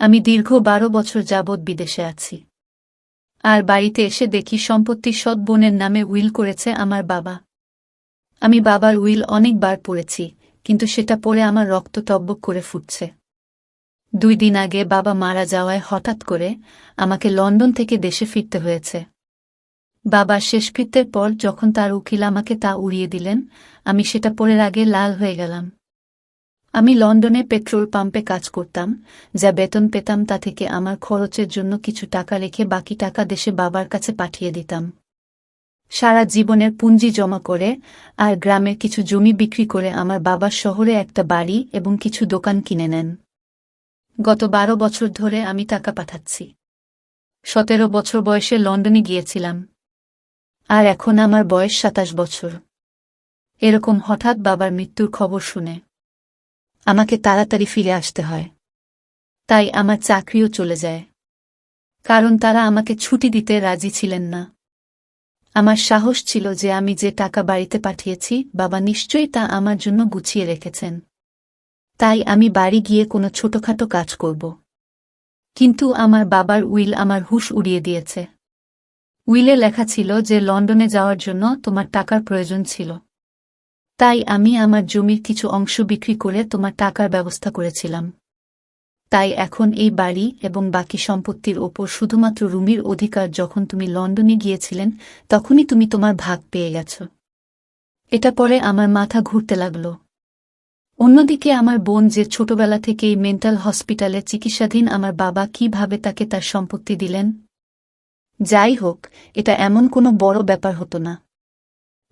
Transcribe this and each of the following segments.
আমি দীর্ঘ ১২ বছর যাবৎ বিদেশে আছি। আর বাড়িতে এসে দেখি সম্পত্তি সৎ বোনের নামে উইল করেছে আমার বাবা। আমি বাবার উইল অনেকবার পড়েছি, কিন্তু সেটা পড়ে আমার রক্ত টগবগ করে ফুটছে। ২ দিন আগে বাবা মারা যাওয়ায় হঠাৎ করে আমাকে লন্ডন থেকে দেশে ফিরতে হয়েছে। বাবার শেষকৃত্যের পর যখন তার উকিল আমাকে তা উড়িয়ে দিলেন, আমি সেটা পড়ার আগে লাল হয়ে গেলাম। আমি লন্ডনে পেট্রোল পাম্পে কাজ করতাম, যা বেতন পেতাম তা থেকে আমার খরচের জন্য কিছু টাকা রেখে বাকি টাকা দেশে বাবার কাছে পাঠিয়ে দিতাম। সারা জীবনের পুঁজি জমা করে আর গ্রামের কিছু জমি বিক্রি করে আমার বাবা শহরে একটা বাড়ি এবং কিছু দোকান কিনে নেন। গত ১২ বছর ধরে আমি টাকা পাঠাচ্ছি। ১৭ বছর বয়সে লন্ডনে গিয়েছিলাম, আর এখন আমার বয়স ২৭ বছর। এরকম হঠাৎ বাবার মৃত্যুর খবর শুনে আমাকে তাড়াতাড়ি ফিরে আসতে হয়। তাই আমার চাকরিও চলে যায়, কারণ তারা আমাকে ছুটি দিতে রাজি ছিলেন না। আমার সাহস ছিল যে আমি যে টাকা বাড়িতে পাঠিয়েছি বাবা নিশ্চয়ই তা আমার জন্য গুছিয়ে রেখেছেন। তাই আমি বাড়ি গিয়ে কোনো ছোটখাটো কাজ করব। কিন্তু আমার বাবার উইল আমার হুঁশ উড়িয়ে দিয়েছে। উইলে লেখা ছিল যে লন্ডনে যাওয়ার জন্য তোমার টাকার প্রয়োজন ছিল। তাই আমি আমার জমির কিছু অংশ বিক্রি করে তোমার টাকার ব্যবস্থা করেছিলাম। তাই এখন এই বাড়ি এবং বাকি সম্পত্তির ওপর শুধুমাত্র রুমির অধিকার। যখন তুমি লন্ডনে গিয়েছিলেন তখনই তুমি তোমার ভাগ পেয়ে গেছ। এটা পরে আমার মাথা ঘুরতে লাগল। অন্যদিকে আমার বোন, যে ছোটবেলা থেকেই মেন্টাল হসপিটালে চিকিৎসাধীন, আমার বাবা কিভাবে তাকে তার সম্পত্তি দিলেন? যাই হোক, এটা এমন কোনো বড় ব্যাপার হতো না।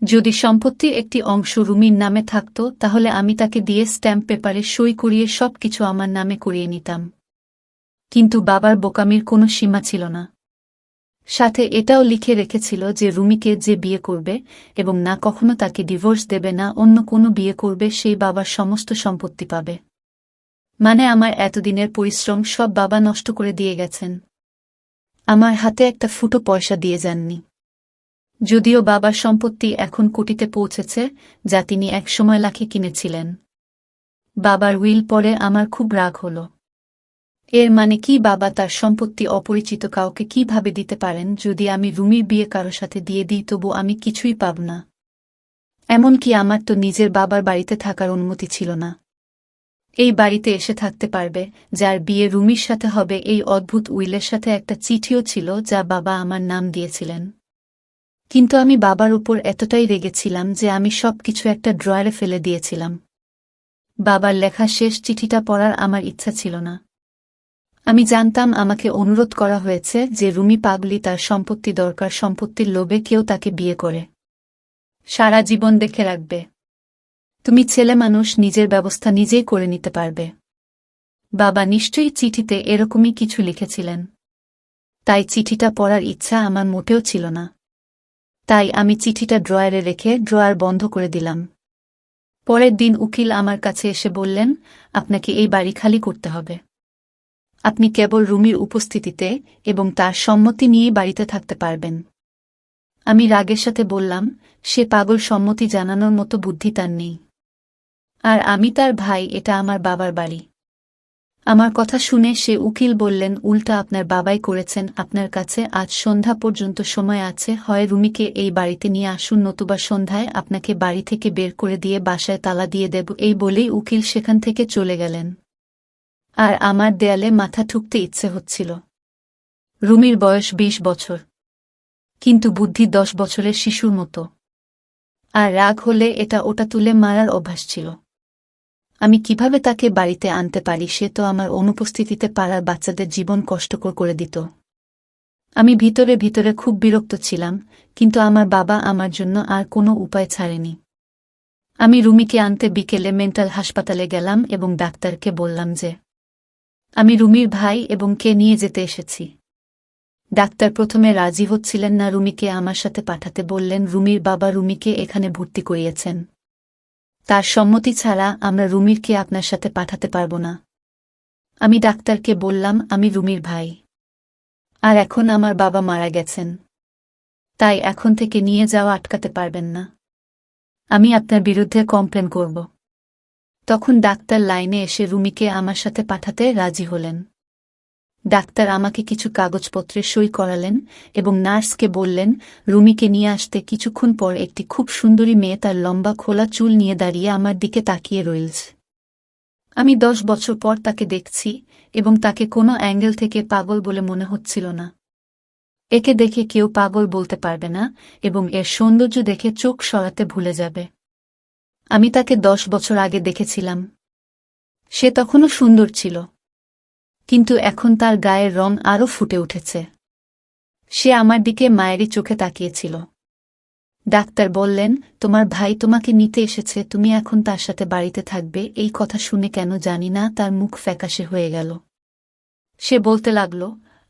যদি সম্পত্তির একটি অংশ রুমির নামে থাকত তাহলে আমি তাকে দিয়ে স্ট্যাম্প পেপারে সই করিয়ে সবকিছু আমার নামে করিয়ে নিতাম। কিন্তু বাবার বোকামির কোনো সীমা ছিল না। সাথে এটাও লিখে রেখেছিল যে রুমিকে যে বিয়ে করবে এবং না কখনো তাকে ডিভোর্স দেবে না, অন্য কোনো বিয়ে করবে, সেই বাবার সমস্ত সম্পত্তি পাবে। মানে আমার এতদিনের পরিশ্রম সব বাবা নষ্ট করে দিয়ে গেছেন। আমার হাতে একটা ফুটো পয়সা দিয়ে যাননি। যদিও বাবার সম্পত্তি এখন কোটিতে পৌঁছেছে, যা তিনি একসময় লাখে কিনেছিলেন। বাবার উইল পড়ে আমার খুব রাগ হল। এর মানে কি বাবা তার সম্পত্তি অপরিচিত কাউকে কিভাবে দিতে পারেন? যদি আমি রুমির বিয়ে কারো সাথে দিয়ে দিই তবু আমি কিছুই পাব না। এমনকি আমার তো নিজের বাবার বাড়িতে থাকার অনুমতি ছিল না। এই বাড়িতে এসে থাকতে পারবে যার বিয়ে রুমির সাথে হবে, এই অদ্ভুত উইলের সাথে একটা চিঠিও ছিল যা বাবা আমার নাম দিয়েছিলেন। কিন্তু আমি বাবার উপর এতটাই রেগেছিলাম যে আমি সবকিছু একটা ড্রয়ারে ফেলে দিয়েছিলাম। বাবার লেখা শেষ চিঠিটা পড়ার আমার ইচ্ছা ছিল না। আমি জানতাম আমাকে অনুরোধ করা হয়েছে যে রুমি পাগলি, তার সম্পত্তি দরকার, সম্পত্তির লোভে কেউ তাকে বিয়ে করে সারা জীবন দেখে রাখবে। তুমি ছেলে মানুষ, নিজের ব্যবস্থা নিজেই করে নিতে পারবে। বাবা নিশ্চয়ই চিঠিতে এরকমই কিছু লিখেছিলেন। তাই চিঠিটা পড়ার ইচ্ছা আমার মোটেও ছিল না। তাই আমি চিঠিটা ড্রয়ারে রেখে ড্রয়ার বন্ধ করে দিলাম। পরের দিন উকিল আমার কাছে এসে বললেন, আপনাকে এই বাড়ি খালি করতে হবে। আপনি কেবল রুমির উপস্থিতিতে এবং তার সম্মতি নিয়েই বাড়িতে থাকতে পারবেন। আমি রাগের সাথে বললাম, সে পাগল, সম্মতি জানানোর মতো বুদ্ধি তার নেই। আর আমি তার ভাই, এটা আমার বাবার বাড়ি। আমার কথা শুনে সে উকিল বললেন, উল্টা আপনার বাবাই করেছেন। আপনার কাছে আজ সন্ধ্যা পর্যন্ত সময় আছে, হয় রুমিকে এই বাড়িতে নিয়ে আসুন, নতুবা সন্ধ্যায় আপনাকে বাড়ি থেকে বের করে দিয়ে বাসায় তালা দিয়ে দেব। এই বলেই উকিল সেখান থেকে চলে গেলেন। আর আমার দেয়ালে মাথা ঠুকতে ইচ্ছে হচ্ছিল। রুমির বয়স ২০ বছর, কিন্তু বুদ্ধি ১০ বছরের শিশুর মতো। আর রাগ হলে এটা ওটা তুলে মারার অভ্যাস ছিল। আমি কিভাবে তাকে বাড়িতে আনতে পারি? সে তো আমার অনুপস্থিতিতে পাড়ার বাচ্চাদের জীবন কষ্টকর করে দিত। আমি ভিতরে ভিতরে খুব বিরক্ত ছিলাম, কিন্তু আমার বাবা আমার জন্য আর কোনো উপায় ছাড়েনি। আমি রুমিকে আনতে বিকেলে মেন্টাল হাসপাতালে গেলাম এবং ডাক্তারকে বললাম যে আমি রুমির ভাই এবং কে নিয়ে যেতে এসেছি। ডাক্তার প্রথমে রাজি হচ্ছিলেন না রুমিকে আমার সাথে পাঠাতে, বললেন রুমির বাবা রুমিকে এখানে ভর্তি করিয়েছেন। তার সম্মতি ছাড়া আমরা রুমিরকে আপনার সাথে পাঠাতে পারব না। আমি ডাক্তারকে বললাম, আমি রুমির ভাই, আর এখন আমার বাবা মারা গেছেন, তাই এখন থেকে নিয়ে যাওয়া আটকাতে পারবেন না। আমি আপনার বিরুদ্ধে কমপ্লেন করব। তখন ডাক্তার লাইনে এসে রুমিকে আমার সাথে পাঠাতে রাজি হলেন। ডাক্তার আমাকে কিছু কাগজপত্রে সই করালেন এবং নার্সকে বললেন রুমিকে নিয়ে আসতে। কিছুক্ষণ পর একটি খুব সুন্দরী মেয়ে তার লম্বা খোলা চুল নিয়ে দাঁড়িয়ে আমার দিকে তাকিয়ে রইলছে। আমি 10 বছর পর তাকে দেখছি এবং তাকে কোনো অ্যাঙ্গেল থেকে পাগল বলে মনে হচ্ছিল না। একে দেখে কেউ পাগল বলতে পারবে না এবং এর সৌন্দর্য দেখে চোখ সরাতে ভুলে যাবে। আমি তাকে 10 বছর আগে দেখেছিলাম। সে তখনও সুন্দর ছিল, কিন্তু এখন তার গায়ের রং আরও ফুটে উঠেছে। সে আমার দিকে মায়েরই চোখে তাকিয়েছিল। ডাক্তার বললেন, তোমার ভাই তোমাকে নিতে এসেছে, তুমি এখন তার সাথে বাড়িতে থাকবে। এই কথা শুনে কেন জানি না তার মুখ ফ্যাকাশে হয়ে গেল। সে বলতে লাগল,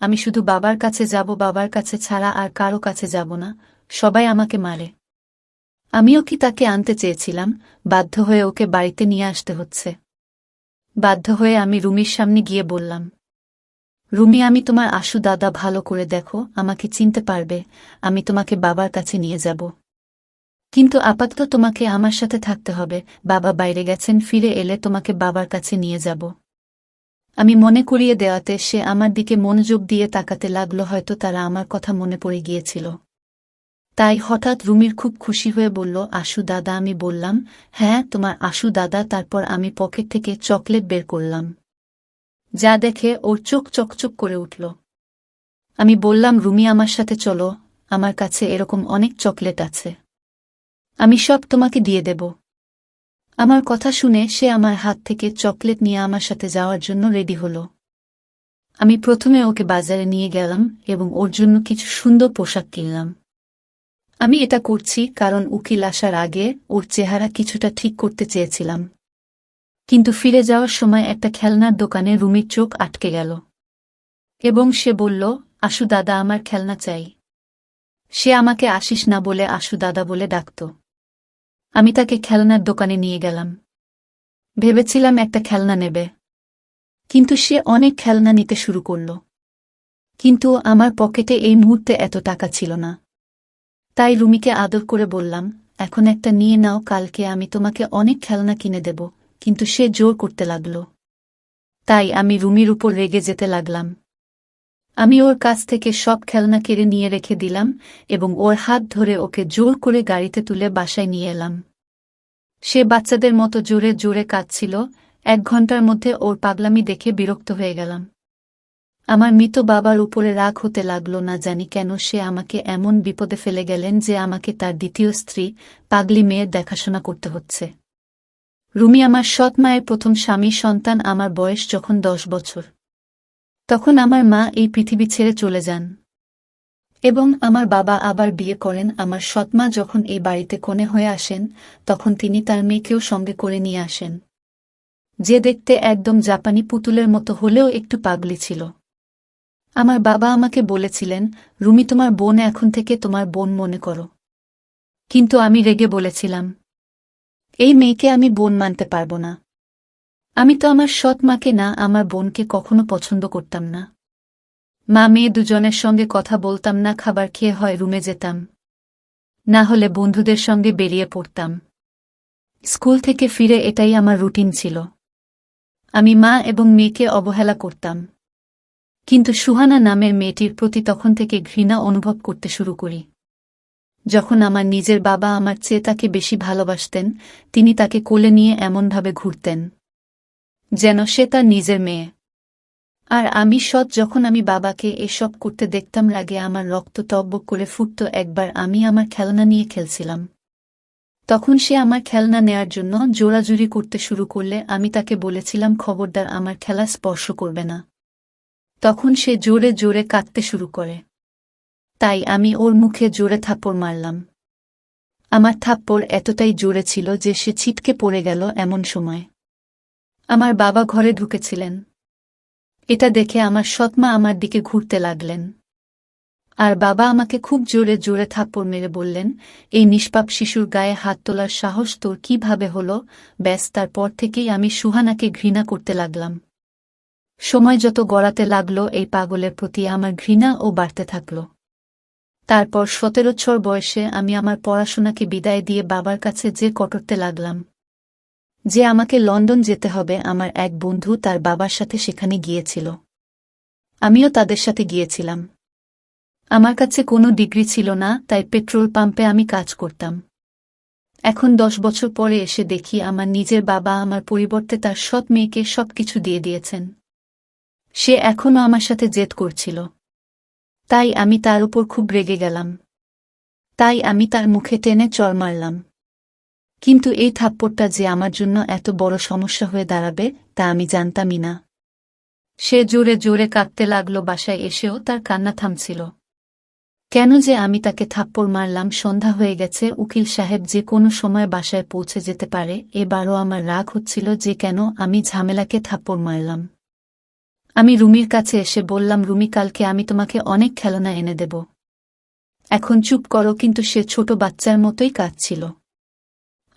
আমি শুধু বাবার কাছে যাব, বাবার কাছে ছাড়া আর কারো কাছে যাব না, সবাই আমাকে মারে। আমিও কি তাকে আনতে চেয়েছিলাম, বাধ্য হয়ে ওকে বাড়িতে নিয়ে আসতে হচ্ছে। বাধ্য হয়ে আমি রুমির সামনে গিয়ে বললাম, রুমি, আমি তোমার আশু দাদা, ভালো করে দেখো, আমাকে চিনতে পারবে, আমি তোমাকে বাবার কাছে নিয়ে যাব। কিন্তু আপাতত তোমাকে আমার সাথে থাকতে হবে, বাবা বাইরে গেছেন, ফিরে এলে তোমাকে বাবার কাছে নিয়ে যাব। আমি মনে করিয়ে দেওয়াতে সে আমার দিকে মনোযোগ দিয়ে তাকাতে লাগল, হয়তো তারা আমার কথা মনে পড়ে গিয়েছিল। তাই হঠাৎ রুমির খুব খুশি হয়ে বলল, আশু দাদা। আমি বললাম, হ্যাঁ, তোমার আশু দাদা। তারপর আমি পকেট থেকে চকলেট বের করলাম, যা দেখে ওর চোখ চকচক করে উঠল। আমি বললাম, রুমি, আমার সাথে চলো, আমার কাছে এরকম অনেক চকলেট আছে, আমি সব তোমাকে দিয়ে দেব। আমার কথা শুনে সে আমার হাত থেকে চকলেট নিয়ে আমার সাথে যাওয়ার জন্য রেডি হল। আমি প্রথমে ওকে বাজারে নিয়ে গেলাম এবং ওর জন্য কিছু সুন্দর পোশাক কিনলাম। আমি এটা করছি কারণ উকিল আসার আগে ওর চেহারা কিছুটা ঠিক করতে চেয়েছিলাম। কিন্তু ফিরে যাওয়ার সময় একটা খেলনার দোকানে রুমির চোখ আটকে গেল এবং সে বলল, আশু দাদা, আমার খেলনা চাই। সে আমাকে আশিস না বলে আশু দাদা বলে ডাকত। আমি তাকে খেলনার দোকানে নিয়ে গেলাম। ভেবেছিলাম একটা খেলনা নেবে, কিন্তু সে অনেক খেলনা নিতে শুরু করল। কিন্তু আমার পকেটে এই মুহূর্তে এত টাকা ছিল না। তাই রুমিকে আদর করে বললাম, এখন একটা নিয়ে নাও, কালকে আমি তোমাকে অনেক খেলনা কিনে দেব। কিন্তু সে জোর করতে লাগল। তাই আমি রুমির উপর রেগে যেতে লাগলাম। আমি ওর কাছ থেকে সব খেলনা কেড়ে নিয়ে রেখে দিলাম এবং ওর হাত ধরে ওকে জোর করে গাড়িতে তুলে বাসায় নিয়ে এলাম। সে বাচ্চাদের মতো জোরে জোরে কাঁদছিল। 1 ঘন্টার মধ্যে ওর পাগলামি দেখে বিরক্ত হয়ে গেলাম। আমার মৃত বাবার উপরে রাগ হতে লাগল। না জানি কেন সে আমাকে এমন বিপদে ফেলে গেলেন যে আমাকে তার দ্বিতীয় স্ত্রী, পাগলি মেয়ের দেখাশোনা করতে হচ্ছে। রুমি আমার সৎ মায়ের প্রথম স্বামী সন্তান। আমার বয়স যখন 10 বছর, তখন আমার মা এই পৃথিবী ছেড়ে চলে যান এবং আমার বাবা আবার বিয়ে করেন। আমার সৎমা যখন এই বাড়িতে কনে হয়ে আসেন, তখন তিনি তার মেয়েকেও সঙ্গে করে নিয়ে আসেন, যে দেখতে একদম জাপানি পুতুলের মতো হলেও একটু পাগলি ছিল। আমার বাবা আমাকে বলেছিলেন, রুমি, তোমার বোন, এখন থেকে তোমার বোন মনে করো। কিন্তু আমি রেগে বলেছিলাম, এই মেয়েকে আমি বোন মানতে পারব না। আমি তো আমার সৎ মাকে না, আমার বোনকে কখনো পছন্দ করতাম না। মা মেয়ে দুজনের সঙ্গে কথা বলতাম না, খাবার খেয়ে হয় রুমে যেতাম, না হলে বন্ধুদের সঙ্গে বেরিয়ে পড়তাম। স্কুল থেকে ফিরে এটাই আমার রুটিন ছিল। আমি মা এবং মেয়েকে অবহেলা করতাম। কিন্তু সুহানা নামের মেয়েটির প্রতি তখন থেকে ঘৃণা অনুভব করতে শুরু করি। যখন আমার নিজের বাবা আমার চেয়ে তাকে বেশি ভালোবাসতেন, তিনি তাকে কোলে নিয়ে এমনভাবে ঘুরতেন যেন সে তার নিজের মেয়ে। আর আমি সৎ, যখন আমি বাবাকে এসব করতে দেখতাম, রাগে আমার রক্ত টকবক করে ফুটত। একবার আমি আমার খেলনা নিয়ে খেলছিলাম, তখন সে আমার খেলনা নেয়ার জন্য জোরাজুরি করতে শুরু করলে আমি তাকে বলেছিলাম, খবরদার আমার খেলা স্পর্শ করবে না। তখন সে জোরে জোরে কাঁদতে শুরু করে। তাই আমি ওর মুখে জোরে থাপ্পড় মারলাম। আমার থাপ্পড় এতটাই জোরে ছিল যে সে ছিটকে পড়ে গেল। এমন সময় আমার বাবা ঘরে ঢুকেছিলেন। এটা দেখে আমার সৎমা আমার দিকে ঘুরতে লাগলেন, আর বাবা আমাকে খুব জোরে জোরে থাপ্পড় মেরে বললেন, এই নিষ্পাপ শিশুর গায়ে হাত তোলার সাহস তোর কিভাবে হলো? ব্যাস, তারপর থেকেই আমি সুহানাকে ঘৃণা করতে লাগলাম। সময় যত গড়াতে লাগল, এই পাগলের প্রতি আমার ঘৃণাও বাড়তে থাকল। তারপর 17 বছর বয়সে আমি আমার পড়াশোনাকে বিদায় দিয়ে বাবার কাছে যে কটরতে লাগলাম যে আমাকে লন্ডন যেতে হবে। আমার এক বন্ধু তার বাবার সাথে সেখানে গিয়েছিল। আমিও তাদের সাথে গিয়েছিলাম। আমার কাছে কোনো ডিগ্রি ছিল না, তাই পেট্রোল পাম্পে আমি কাজ করতাম। এখন 10 বছর পরে এসে দেখি আমার নিজের বাবা আমার পরিবর্তে তার সৎ মেয়েকে সবকিছু দিয়ে দিয়েছেন। সে এখনও আমার সাথে জেদ করছিল। তাই আমি তার উপর খুব রেগে গেলাম। তাই আমি তার মুখে টেনে চড় মারলাম। কিন্তু এই থাপ্পড়টা যে আমার জন্য এত বড় সমস্যা হয়ে দাঁড়াবে তা আমি জানতামই না। সে জোরে জোরে কাঁদতে লাগল, বাসায় এসেও তার কান্না থামছিল। কেন যে আমি তাকে থাপ্পড় মারলাম? সন্ধ্যা হয়ে গেছে, উকিল সাহেব যে কোনো সময় বাসায় পৌঁছে যেতে পারে। এবারও আমার রাগ হচ্ছিল যে কেন আমি ঝামেলাকে থাপ্পড় মারলাম। আমি রুমির কাছে এসে বললাম, রুমি, কালকে আমি তোমাকে অনেক খেলনা এনে দেব, এখন চুপ করো। কিন্তু সে ছোট বাচ্চার মতোই কাঁদছিল।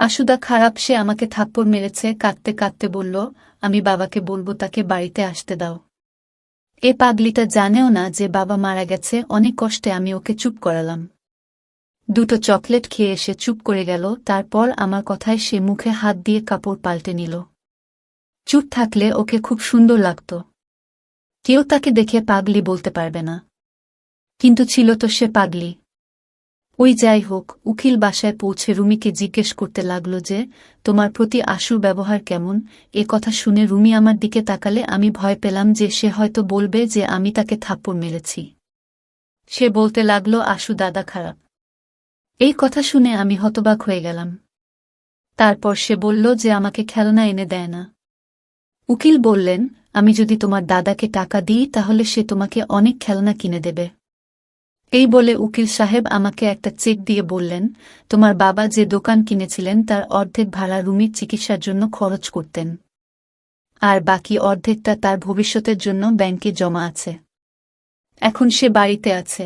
আশুদা খারাপ, সে আমাকে থাপ্পড় মেরেছে। কাঁদতে কাঁদতে বলল, আমি বাবাকে বলবো, তাকে বাড়িতে আসতে দাও। এ পাগলিটা জানেও না যে বাবা মারা গেছে। অনেক কষ্টে আমি ওকে চুপ করালাম। 2টো চকলেট খেয়ে এসে চুপ করে গেল। তারপর আমার কথায় সে মুখে হাত দিয়ে কাপড় পাল্টে নিল। চুপ থাকলে ওকে খুব সুন্দর লাগত, কেউ তাকে দেখে পাগলি বলতে পারবে না। কিন্তু ছিল তো সে পাগলি। ওই যাই হোক, উকিল বাসায় পৌঁছে রুমিকে জিজ্ঞেস করতে লাগল যে তোমার প্রতি আশুর ব্যবহার কেমন। এ কথা শুনে রুমি আমার দিকে তাকালে আমি ভয় পেলাম যে সে হয়তো বলবে যে আমি তাকে থাপ্পড় মেরেছি। সে বলতে লাগল, আশু দাদা খারাপ। এই কথা শুনে আমি হতবাক হয়ে গেলাম। তারপর সে বলল যে আমাকে খেলনা এনে দেয় না। উকিল বললেন, আমি যদি তোমার দাদাকে টাকা দিই তাহলে সে তোমাকে অনেক খেলনা কিনে দেবে। এই বলে উকিল সাহেব আমাকে একটা চেক দিয়ে বললেন, তোমার বাবা যে দোকান কিনেছিলেন তার অর্ধেক ভাড়া রুমির চিকিৎসার জন্য খরচ করতেন, আর বাকি অর্ধেকটা তার ভবিষ্যতের জন্য ব্যাংকে জমা আছে। এখন সে বাড়িতে আছে,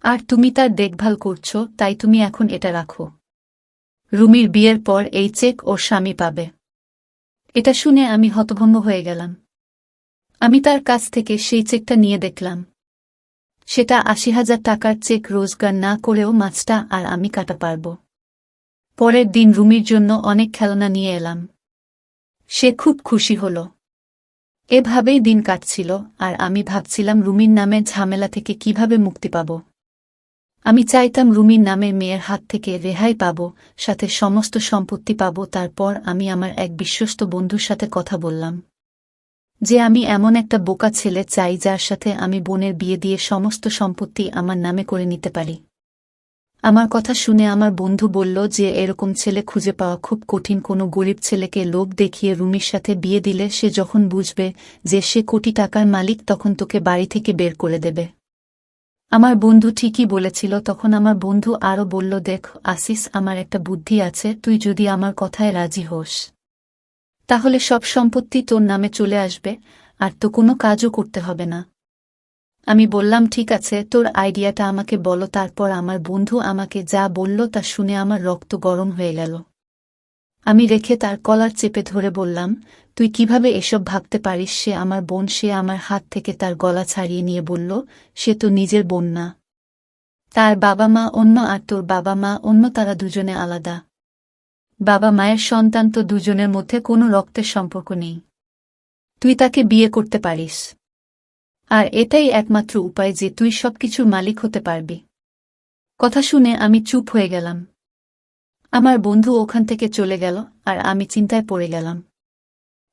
আর তুমি তার দেখভাল করছো, তাই তুমি এখন এটা রাখো। রুমির বিয়ের পর এই চেক ওর স্বামী পাবে। এটা শুনে আমি হতভম্ব হয়ে গেলাম। আমি তার কাছ থেকে সেই চেকটা নিয়ে দেখলাম। সেটা ৮০,০০০ টাকার চেক। রোজগার না করেও মাছটা আর আমি কাটা পারব। পরের দিন রুমির জন্য অনেক খেলনা নিয়ে এলাম। সে খুব খুশি হল। এভাবেই দিন কাটছিল, আর আমি ভাবছিলাম রুমির নামে ঝামেলা থেকে কিভাবে মুক্তি পাব। আমি চাইতাম রুমির নামে মেয়ের হাত থেকে রেহাই পাব, সাথে সমস্ত সম্পত্তি পাব। তারপর আমি আমার এক বিশ্বস্ত বন্ধুর সাথে কথা বললাম যে আমি এমন একটা বোকা ছেলে চাই যার সাথে আমি বোনের বিয়ে দিয়ে সমস্ত সম্পত্তি আমার নামে করে নিতে পারি। আমার কথা শুনে আমার বন্ধু বলল যে এরকম ছেলে খুঁজে পাওয়া খুব কঠিন। কোনো গরিব ছেলেকে লোভ দেখিয়ে রুমির সাথে বিয়ে দিলে সে যখন বুঝবে যে সে কোটি টাকার মালিক তখন তোকে বাড়ি থেকে বের করে দেবে। আমার বন্ধু ঠিকই বলেছিল। তখন আমার বন্ধু আরও বলল, দেখ আসিস, আমার একটা বুদ্ধি আছে। তুই যদি আমার কথায় রাজি হোস তাহলে সব সম্পত্তি তোর নামে চলে আসবে, আর তো কোনো কাজও করতে হবে না। আমি বললাম, ঠিক আছে, তোর আইডিয়াটা আমাকে বলো। তারপর আমার বন্ধু আমাকে যা বলল তা শুনে আমার রক্ত গরম হয়ে গেল। আমি রেখে তার কলার চেপে ধরে বললাম, তুই কিভাবে এসব ভাবতে পারিস? সে আমার বোন। সে আমার হাত থেকে তার গলা ছাড়িয়ে নিয়ে বলল, সে তো নিজের বোন না, তার বাবা মা অন্য, আর তোর বাবা মা অন্য, তারা দুজনে আলাদা। বাবা মায়ের সন্তান তো দুজনের মধ্যে কোনো রক্তের সম্পর্ক নেই। তুই তাকে বিয়ে করতে পারিস, আর এটাই একমাত্র উপায় যে তুই সবকিছুর মালিক হতে পারবি। কথা শুনে আমি চুপ হয়ে গেলাম। আমার বন্ধু ওখান থেকে চলে গেল, আর আমি চিন্তায় পড়ে গেলাম।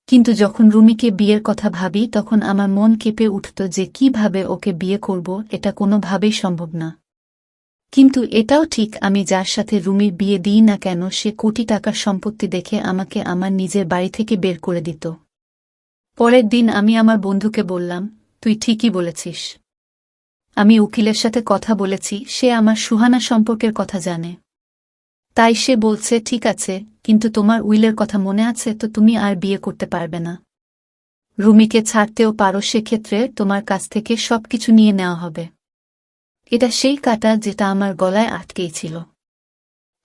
কিন্তু যখন রুমিকে বিয়ের কথা ভাবি তখন আমার মন কেঁপে উঠত যে কিভাবে ওকে বিয়ে করব, এটা কোনোভাবেই সম্ভব না। কিন্তু এটাও ঠিক, আমি যার সাথে রুমির বিয়ে দিই না কেন সে কোটি টাকার সম্পত্তি দেখে আমাকে আমার নিজের বাড়ি থেকে বের করে দিত। পরের দিন আমি আমার বন্ধুকে বললাম, তুই ঠিকই বলেছিস। আমি উকিলের সাথে কথা বলেছি, সে আমার সুহানা সম্পর্কের কথা জানে। তাই সে বলছে, ঠিক আছে, কিন্তু তোমার উইলের কথা মনে আছে তো? তুমি আর বিয়ে করতে পারবে না। রুমিকে ছাড়তেও পারো, সেক্ষেত্রে তোমার কাছ থেকে সবকিছু নিয়ে নেওয়া হবে। এটা সেই কাঁটা যেটা আমার গলায় আটকেই ছিল।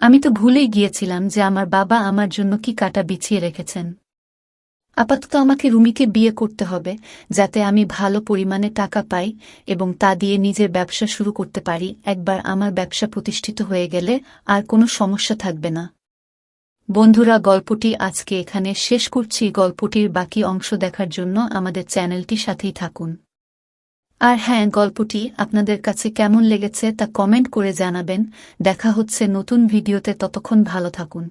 আমি তো ভুলেই গিয়েছিলাম যে আমার বাবা আমার জন্য কি কাঁটা বিছিয়ে রেখেছেন। আপাতত আমাকে রুমিকে বিয়ে করতে হবে, যাতে আমি ভালো পরিমাণে টাকা পাই এবং তা দিয়ে নিজের ব্যবসা শুরু করতে পারি। একবার আমার ব্যবসা প্রতিষ্ঠিত হয়ে গেলে আর কোনো সমস্যা থাকবে না। বন্ধুরা, গল্পটি আজকে এখানে শেষ করছি। গল্পটির বাকি অংশ দেখার জন্য আমাদের চ্যানেলটি সাথেই থাকুন। আর হ্যাঁ, গল্পটি আপনাদের কাছে কেমন লেগেছে তা কমেন্ট করে জানাবেন। দেখা হচ্ছে নতুন ভিডিওতে, ততক্ষণ ভালো থাকুন।